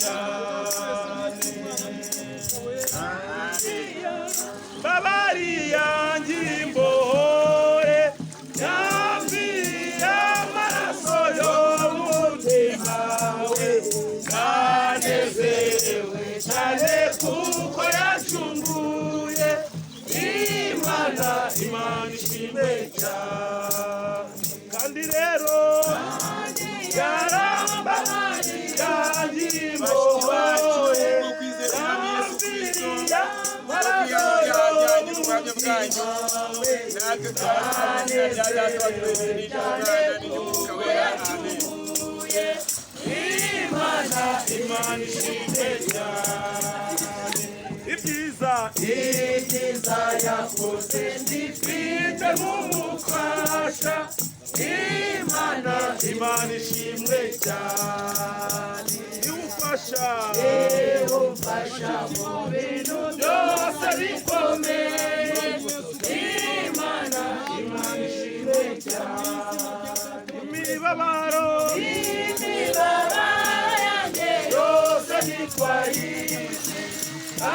cyane babariya ngimbohore yambiye amaraso y'umutima we nanezerewe cyane kuko yacunguye Imana ishimwe cyane kandi rero yaramba yangimbohore Imana ishimwe cyane ibyiza yakoze ndifite nk'umufasha Imana ishimwe cyane umfasha mu bintu byose bikomeye Imana ishimwe cyane imibabaro yanjye yose nitwayizi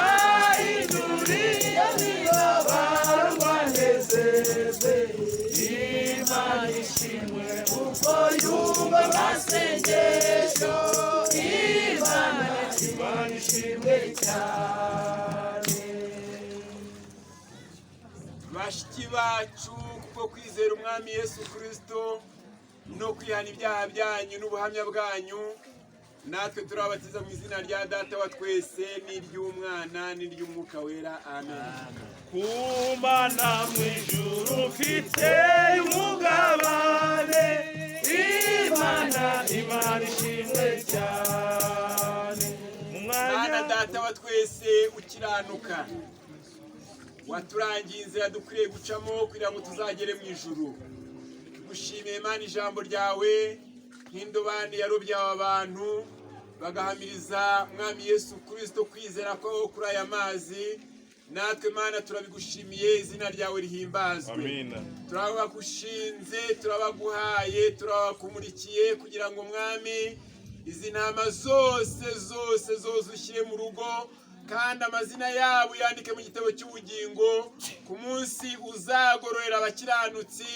ayiduriye imibabaro rwanezeze Imana ishimwe kuko yumva amasengesho Imana ishimwe cyane bashiki bacu kuko kwizera umwami Yesu Kristo no kwihana ibyaha byanyu n'ubuhamya bwanyu natwe turabatiza mu izina rya Data wa twese n'iry'Umwana n'iry'Umwuka wera amen. Kumana mu ijuru mfite umugabane Imana ishimwe cyane Mwana Data wa twese ukiranuka waturangiye inzira dukwiriye gucamo kugira ngo tuzagere mu ijuru gushimiye Imana ijambo ryawe nk'indobani yarobyawe abantu bagahamiriza mwami Yesu Kristo kwizera ko kuri aya mazi natwe Mana turabigushimiye izina ryawe rihimbazwe amina turabagushinze turabaguhaye turabakumurikiye kugira ngo mwami izi ntama zose ushyire mu rugo kandi amazina yabo yandike mu gitabo cy'ubugingo ku munsi uzagororera abakiranutsi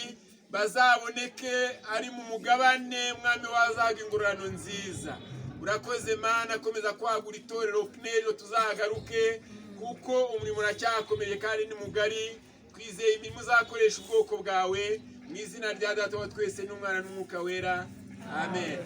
bazaboneke ari mu mugabane mwami wazaga ingororano nziza urakoze Mana komeza kwagura itorero n'ejo tuzagaruke kuko umurimo uracyakomeje kandi ni mugari twizeye imirimo uzakoresha ubwoko bwawe mu izina rya Data wa twese n'Umwana n'Umwuka wera amen.